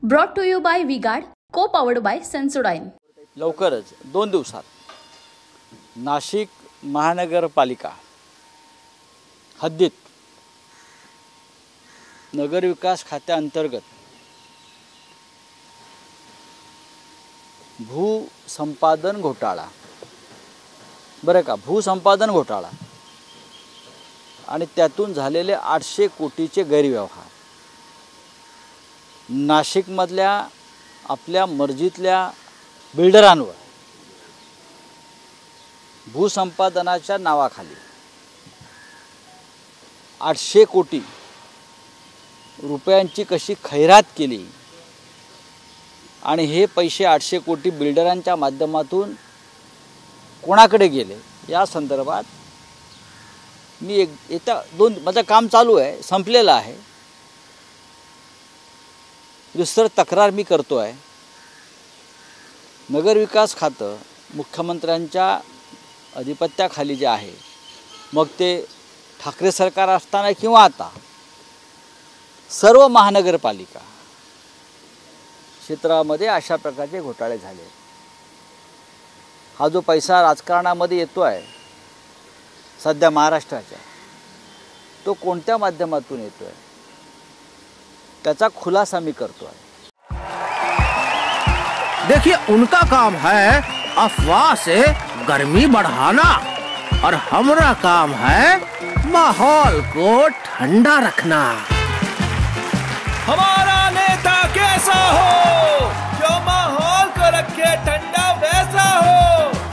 Brought to you by V-Guard, co-powered by Sensodyne. लवकरच 2 दिवसात नाशिक महानगरपालिका हद्दीत नगर विकास खात्याअंतर्गत भूसंपादन घोटाळा बरं का भूसंपादन घोटाळा आणि त्यातून झालेले 800 कोटीचे गैरव्यवहार नाशिकमधल्या आपल्या मर्जीतल्या बिल्डरांवर भूसंपादनाच्या नावाखाली 800 कोटी रुपयांची कशी खैरात केली आणि हे पैसे 800 कोटी बिल्डरांच्या माध्यमातून कोणाकडे गेले या संदर्भात मी माझं काम चालू आहे, संपलेलं आहे, विस्तर तक्रार मी करतो आहे। नगर विकास खातं मुख्यमंत्र्यांच्या अधिपत्याखाली जे आहे, मग ते ठाकरे सरकार असताना किंवा आता सर्व महानगरपालिका क्षेत्रामध्ये अशा प्रकारचे घोटाळे झाले। हा जो पैसा राजकारणामध्ये येतो आहे सध्या महाराष्ट्राच्या, तो कोणत्या माध्यमातून येतो आहे त्याचा खुलासा मी करतो आहे। देखिए, उनका काम है अफवाह से गर्मी बढ़ाना और हमारा काम है माहौल को ठंडा रखना। हमारा नेता कैसा हो जो माहौल को रखे ठंडा वैसा हो।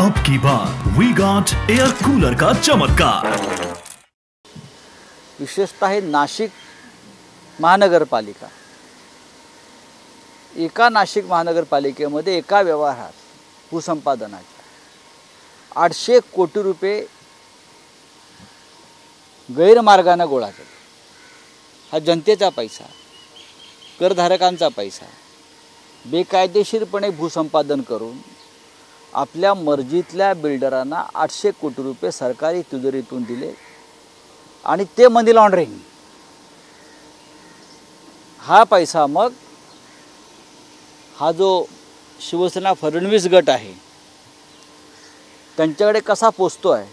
अब की बार वी-गार्ड एयर कूलर का चमत्कार। विशेषतः नाशिक महानगरपालिका, एका नाशिक महानगरपालिकेमध्ये एका व्यवहारात भूसंपादनाच्या 800 कोटी रुपये गैरमार्गाने गोळा केले। हा जनतेचा पैसा, करधारकांचा पैसा बेकायदेशीरपणे भूसंपादन करून आपल्या मर्जीतल्या बिल्डरांना 800 कोटी रुपये सरकारी तिजोरीतून दिले आणि ते मनी लॉन्ड्रिंग। हा पैसा मग हा जो शिवसेना फडणवीस गट आहे त्यांच्याकडे कसा पोचतो आहे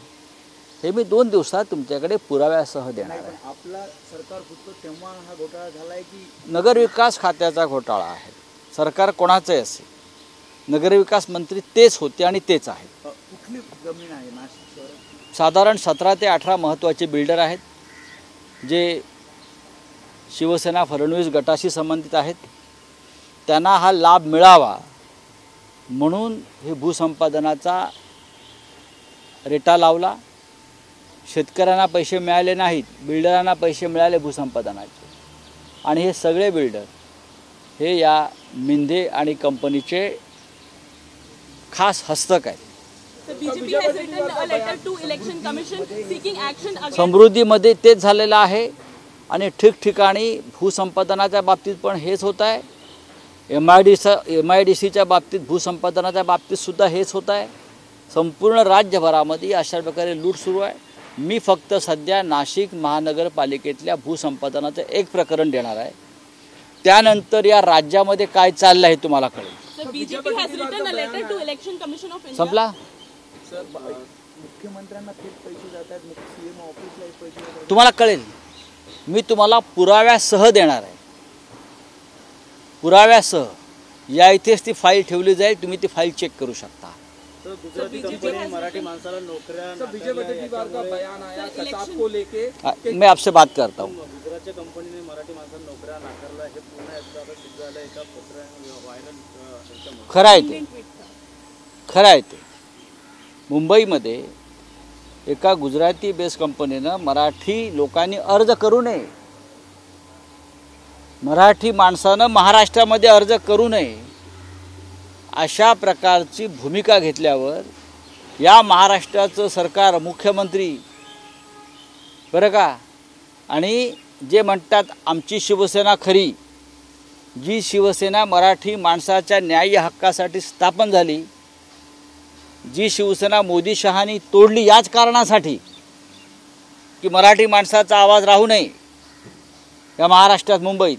हे मी 2 दिवसात तुमच्याकडे पुराव्यासह देणार आहे। आपला सरकार फुटतो तेव्हा हा घोटाळा झालाय की नगर विकास खात्याचा घोटाळा आहे। सरकार कोणाचे असेल, नगर विकास मंत्री तेच होते आणि तेच आहेत। कुठली जमीन आहे नाशिक शहरात? साधारण 17 ते 18 महत्त्वाचे बिल्डर आहेत जे शिवसेना फडणवीस गटाशी संबंधित आहेत। त्यांना हा लाभ मिळावा म्हणून हे भूसंपादनाचा रेटा लावला। शेतकऱ्यांना पैसे मिळाले नाहीत, बिल्डरांना पैसे मिळाले भूसंपादनाचे, आणि हे सगळे बिल्डर हे या मिंदे आणि कंपनीचे खास हस्तक आहेत। समृद्धीमध्ये तेच झालेलं आहे आणि ठिकठिकाणी भूसंपादनाच्या बाबतीत पण हेच होत आहे। MIDCच्या बाबतीत भूसंपादनाच्या बाबतीत सुद्धा हेच होत आहे। संपूर्ण राज्यभरामध्ये अशा प्रकारे लूट सुरू आहे। मी फक्त सध्या नाशिक महानगरपालिकेतल्या भूसंपादनाचं एक प्रकरण देणार आहे, त्यानंतर या राज्यामध्ये काय चाललं आहे तुम्हाला कळेल। संपला। मुख्यमंत्र्यांना थेट पैसे जातात, सीएम ऑफिसला पैसे तुम्हाला कळेल, मी तुम्हाला पुराव्यासह देणार आहे। पुराव्यासह या इथेच ती फाईल ठेवली जाईल, तुम्ही ती फाईल चेक करू शकता। गुजराती कंपनी मराठी माणसाला नोकऱ्या बीजेपी का बयान आया कसाब को लेके, मैं आपसे बात करता हूँ। गुजरातच्या कंपनीने मराठी माणसाला नोकऱ्या नाकारला हे पुन्हा एकदा सिद्ध झालं एका पत्र व्हायरल। खरं आहे ते, खरं आहे ते। मुंबईमध्ये एका गुजराती बेस कंपनीनं मराठी लोकांनी अर्ज करू नये, मराठी माणसानं महाराष्ट्रामध्ये अर्ज करू नये अशा प्रकारची भूमिका घेतल्यावर या महाराष्ट्राचं सरकार, मुख्यमंत्री बरं का, आणि जे म्हणतात आमची शिवसेना खरी, जी शिवसेना मराठी माणसाच्या न्याय्य हक्कासाठी स्थापन झाली, जी शिवसेना मोदी शहानी तोडली याच कारणासाठी की मराठी माणसाचा आवाज राहू नये या महाराष्ट्रात, मुंबईत,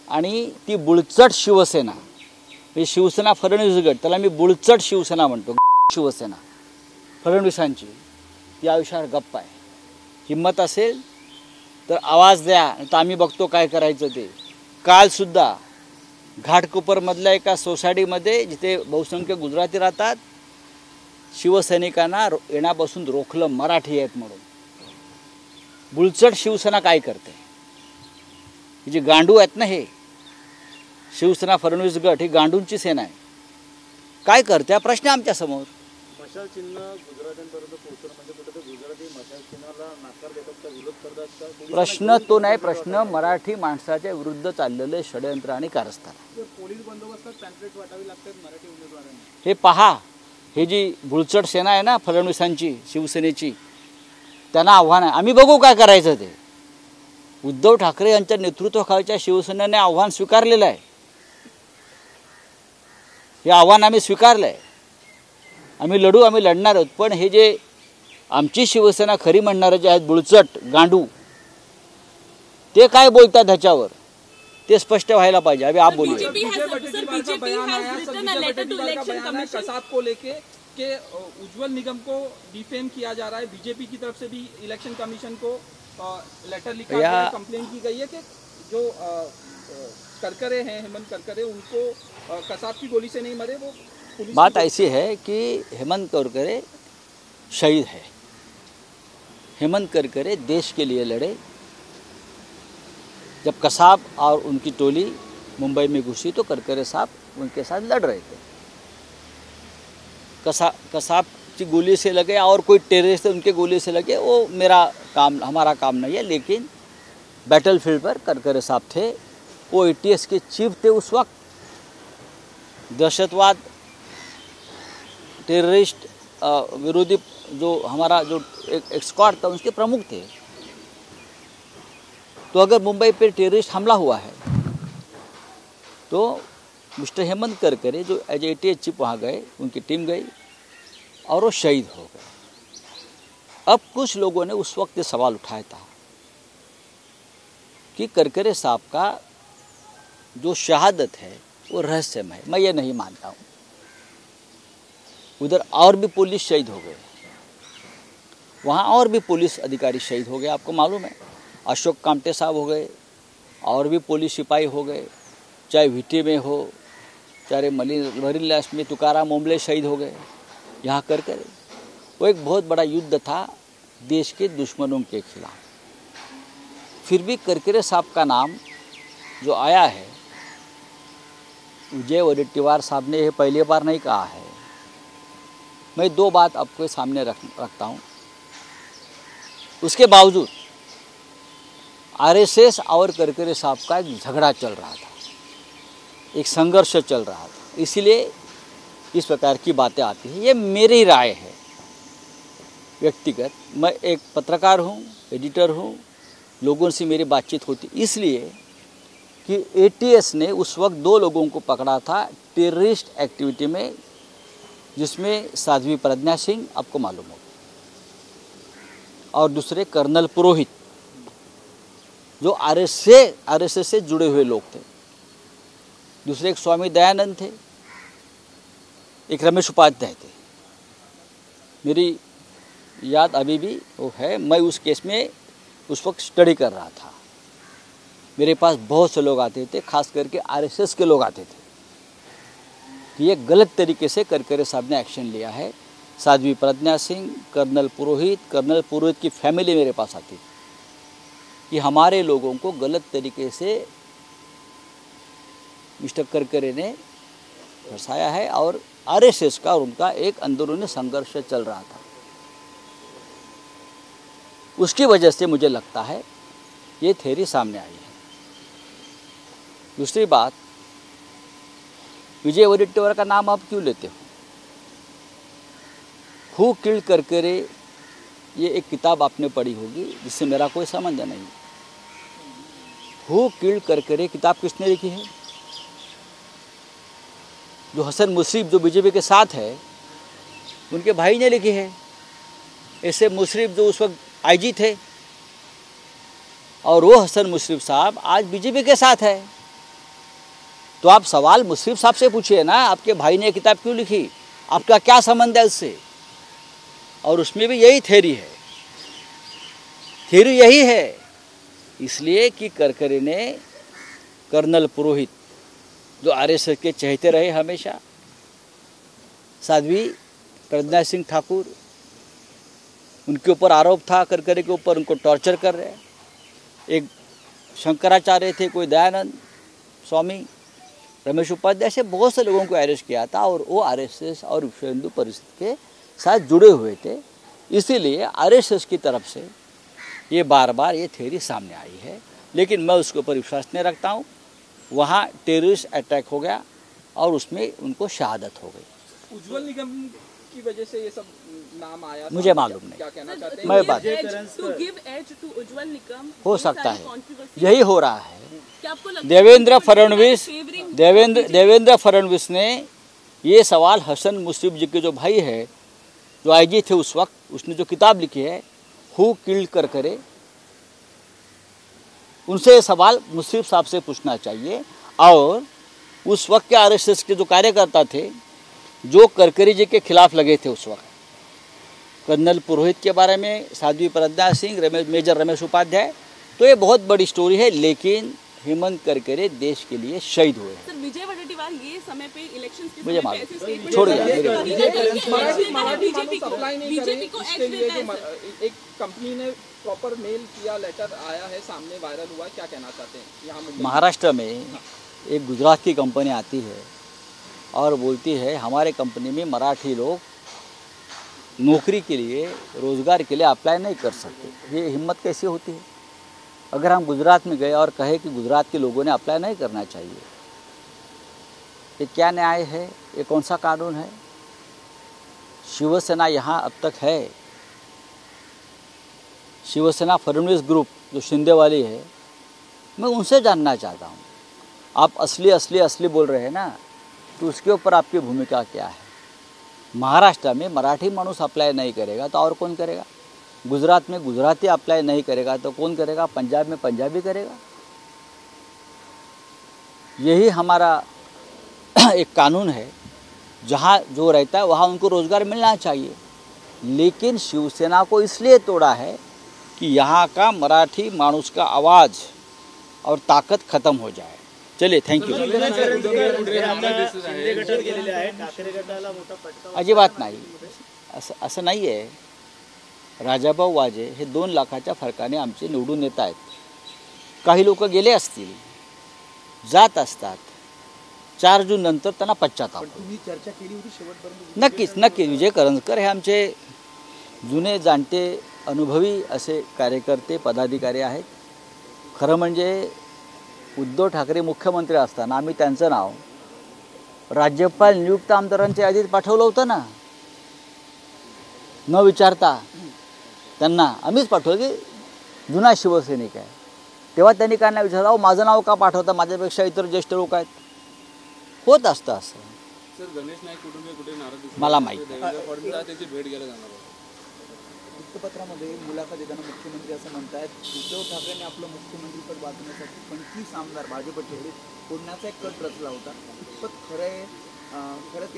आणि ती बुळचट शिवसेना, म्हणजे शिवसेना फडणवीस गट, त्याला मी बुळचट शिवसेना म्हणतो, शिवसेना फडणवीसांची, ती आयुष्यावर गप्प आहे. हिम्मत असेल तर आवाज द्या, तर आम्ही बघतो काय करायचं ते. कालसुद्धा घाटकोपरमधल्या एका सोसायटीमध्ये जिथे बहुसंख्य गुजराती राहतात, शिवसैनिकांना येण्यापासून रोखलं मराठी आहेत म्हणून. बुळचट शिवसेना काय करते? ही जी गांडू आहेत ना, हे शिवसेना फडणवीस गट ही गांडूंची सेना आहे. काय करते हा प्रश्न आमच्यासमोर. मशाल चिन्ह गुजरात्यांपर्यंत पोहोचणं म्हणजे कुठेतरी गुजराती मशाल चिन्हाला नाकार देतात का, विरोध करतात का? प्रश्न तो नाही, प्रश्न मराठी माणसाच्या विरुद्ध चाललेले षडयंत्र आणि कारस्थान. पोलीस बंदोबस्तात पॅम्पलेट वाटावी लागतात मराठी उमेदवारांना. हे पहा, हे जी बुळचट सेना आहे ना फडणवीसांची, शिवसेनेची, त्यांना आव्हान आहे. आम्ही बघू काय करायचं ते. उद्धव ठाकरे यांच्या नेतृत्वाखालच्या शिवसेनेने आव्हान स्वीकारलेलं आहे. हे आव्हान आम्ही स्वीकारलं आहे. आम्ही लढू, आम्ही लढणार आहोत. पण हे जे आमची शिवसेना खरी म्हणणारे जे आहेत बुळचट गांडू, ते काय बोलतात ह्याच्यावर ते स्पष्ट व्हायला पाहिजे. अभी आप बोलिए. कसाब को लेके कि उज्जवल निगम को डिफेम किया जा रहा है. बीजेपी की तरफ से भी इलेक्शन कमीशन को लेटर लिखा गया है, कंप्लेंट की गई है कि जो करकरे हैं, हेमंत करकरे, उनको कसाब की गोली से नहीं मरे, वो बात ऐसी है कि हेमंत करकरे शहीद है. हेमंत करकरे देश के लिए लड़े. जब कसाब और उनकी टोली मुंबई में घुसी तो करकरे साहब उनके साथ लड़ रहे थे. कसाब की गोली से लगे और कोई टेररिस्ट उनके गोली से लगे, वो मेरा काम, हमारा काम नहीं है. लेकिन बैटलफील्ड पर करकरे साहब थे. वो ATS के चीफ थे उस वक्त. दहशतवाद, टेररिस्ट विरोधी जो हमारा जो एक स्क्वाड था उसके प्रमुख थे. तो अगर मुंबई पर टेररिस्ट हमला हुआ है तो मिस्टर हेमंत करकरे जो एज ATS चीफ वहाँ गए, उनकी टीम गई और वो शहीद हो गए. अब कुछ लोगों ने उस वक्त ये सवाल उठाया था कि करकरे साहब का जो शहादत है वो रहस्यमय है. मैं ये नहीं मानता हूँ. उधर और भी पुलिस शहीद हो गए, वहाँ और भी पुलिस अधिकारी शहीद हो गए. आपको मालूम है, अशोक कामटे साहब हो गए, और भी पुलिस सिपाही हो गए, चाहे VT में हो, चाहे मरीन लास्ट में तुकाराम ओम्बले शहीद हो गए. यहाँ करके वो एक बहुत बड़ा युद्ध था देश के दुश्मनों के खिलाफ. फिर भी करकरे साहब का नाम जो आया है, विजय वडेट्टीवार साहब ने यह पहली बार नहीं कहा है. मैं दो बात आपके सामने रखता हूँ. उसके बावजूद RSS और करकरे साहब का एक झगड़ा चल रहा था, एक संघर्ष चल रहा था, इसलिए इस प्रकार की बातें आती हैं. ये मेरी राय है व्यक्तिगत. मैं एक पत्रकार हूँ, एडिटर हूँ, लोगों से मेरी बातचीत होती इसलिए कि ATS ने उस वक्त 2 लोगों को पकड़ा था टेररिस्ट एक्टिविटी में, जिसमें साध्वी प्रज्ञा सिंह, आपको मालूम हो, और दूसरे कर्नल पुरोहित जो RSS से जुड़े हुए लोग थे. दूसरे एक स्वामी दयानंद थे, एक रमेश उपाध्याय थे. मेरी याद अभी भी वो है. मैं उस केस में उस वक्त स्टडी कर रहा था. मेरे पास बहुत से लोग आते थे, खास करके RSS के लोग आते थे कि ये गलत तरीके से करकरे साहब ने एक्शन लिया है. साध्वी प्रज्ञा सिंह, कर्नल पुरोहित की फैमिली मेरे पास आती थी कि हमारे लोगों को गलत तरीके से मिस्टर करकरे ने फंसाया है, और RSS का और उनका एक अंदरूनी संघर्ष चल रहा था. उसकी वजह से मुझे लगता है ये थ्योरी सामने आई है. दूसरी बात, विजय वडेट्टीवार का नाम आप क्यों लेते हो? हु किल्ड करकरे, ये एक किताब आपने पढ़ी होगी जिससे मेरा कोई संबंध नहीं. हु किल्ड करकरे किताब किसने लिखी है? जो हसन मुशर्रफ जो बीजेपी के साथ है, उनके भाई ने लिखी है. ऐसे मुशर्रफ जो उस वक्त IG थे, और वो हसन मुशर्रफ साहब आज बीजेपी के साथ है. तो आप सवाल मुश्रिफ साहब से पूछिए ना, आपके भाई ने किताब क्यों लिखी, आपका क्या संबंध है उससे। और उसमें भी यही थ्योरी है, थ्योरी यही है, इसलिए कि करकरे ने कर्नल पुरोहित जो आरएसएस के चहेते रहे हमेशा, साध्वी प्रज्ञा सिंह ठाकुर, उनके ऊपर आरोप था करकरे के ऊपर, उनको टॉर्चर कर रहे हैं। एक शंकराचार्य थे, कोई दयानंद स्वामी, रमेश उपाध्याय, ऐसे बहुत से लोगों को अरेस्ट किया था और वो आरएसएस और विश्व हिंदू परिषद के साथ जुड़े हुए थे। इसीलिए आरएसएस की तरफ से ये बार बार ये थ्योरी सामने आई है, लेकिन मैं उसके ऊपर विश्वास नहीं रखता हूँ। वहाँ टेररिस्ट अटैक हो गया और उसमें उनको शहादत हो गई। उज्जवल निगम की वजह से ये सब नाम आया, मुझे मालूम नहीं, क्या कहना चाहते हैं? मैं बात हो सकता है यही हो रहा है। देवेंद्र फडणवीस ने ये सवाल हसन मुश्रिफ जी के जो भाई है, जो आईजी थे उस वक्त, उसने जो किताब लिखी है हु किल्ड करकरे, उनसे ये सवाल मुश्रिफ साहब से पूछना चाहिए। और उस वक्त के आरएसएस के जो कार्यकर्ता थे जो करकरे जी के खिलाफ लगे थे उस वक्त, कर्नल पुरोहित के बारे में, साध्वी प्रज्ञा सिंह, मेजर रमेश उपाध्याय, तो ये बहुत बड़ी स्टोरी है। लेकिन हेमंत करकरे देश के लिए शहीद हुए। सर, विजय वडेट्टीवार ये समय पे इलेक्शंस के मुझे समय पे मालूम, ऐसे स्टेटमेंट छोड़ दिया। बीजेपी को इसके लिए एक कंपनी ने प्रॉपर मेल किया, लेटर आया है सामने, वायरल हुआ, क्या कहना चाहते हैं? यहाँ महाराष्ट्र में एक गुजरात की कंपनी आती है और बोलती है हमारे कंपनी में मराठी लोग नौकरी के लिए, रोज़गार के लिए अप्लाई नहीं कर सकते। ये हिम्मत कैसी होती है? अगर हम गुजरात में गए और कहे कि गुजरात के लोगों ने अप्लाई नहीं करना चाहिए, ये क्या न्याय है? ये कौन सा कानून है? शिवसेना यहाँ अब तक है, शिवसेना फडणवीस ग्रुप जो शिंदे वाली है, मैं उनसे जानना चाहता हूँ। आप असली बोल रहे हैं ना, तो उसके ऊपर आपकी भूमिका क्या है? महाराष्ट्र में मराठी मानुस अप्लाई नहीं करेगा तो और कौन करेगा? गुजरात में गुजराती अप्लाई नहीं करेगा तो कौन करेगा? पंजाब में पंजाबी करेगा। यही हमारा एक कानून है, जहाँ जो रहता है वहाँ उनको रोज़गार मिलना चाहिए। लेकिन शिवसेना को इसलिए तोड़ा है कि यहाँ का मराठी मानुस का आवाज़ और ताकद खत्म हो जाए। चलिए, थँक यू। अजिबात नाही, असं नाही आहे। राजाभाऊ वाजे हे 2 लाखाच्या फरकाने आमचे निवडून येत आहेत। काही लोक गेले असतील, जात असतात, 4 जून नंतर त्यांना पश्चाताप होतो। तुम्ही चर्चा केली होती शेवटपर्यंत? नक्कीच विजय करंजकर हे आमचे जुने जाणते अनुभवी असे कार्यकर्ते पदाधिकारी आहेत। खरं म्हणजे उद्धव ठाकरे मुख्यमंत्री असताना आम्ही त्यांचं नाव राज्यपाल नियुक्त आमदारांच्या यादीत पाठवलं होतं ना, न विचारता त्यांना आम्हीच पाठवलं की जुना शिवसैनिक आहे। तेव्हा त्यांनी काय नाही विचारलं, माझं नाव का पाठवता, माझ्यापेक्षा इतर ज्येष्ठ लोक आहेत। होत असतं असं। सर, गणेश नाईक कुटुंबीय कुठे नाराज मला माहिती त्याची भेट घ्यायला जाणार आहे। वृत्तपत्रामध्ये मुलाखत देताना मुख्यमंत्री असं म्हणतात, उद्धव ठाकरेंनी आपलं मुख्यमंत्रीपद वाचवण्यासाठी 25 आमदार भाजपचे फोडण्याचा एक कट रचला होता। पण खरंच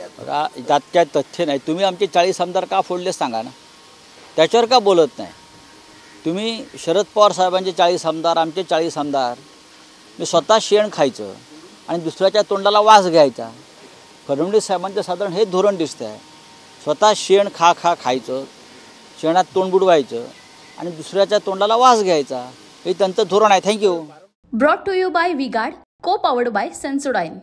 यात काय तथ्य नाही। तुम्ही आमचे 40 आमदार का फोडले सांगा ना, त्याच्यावर का बोलत नाही तुम्ही? शरद पवार साहेबांचे 40 आमदार, आमचे 40 आमदार, मी स्वतः शेण खायचं आणि दुसऱ्याच्या तोंडाला वास घ्यायचा। फडणवीस साहेबांचं साधारण हे धोरण दिसतं आहे, स्वतः शेण खायचं, शेणात तोंड बुडवायचं आणि दुसऱ्याच्या तोंडाला वास घ्यायचा, हे त्यांचं धोरण आहे। Thank you. Brought to you by V Guard, co powered by Sensodyne.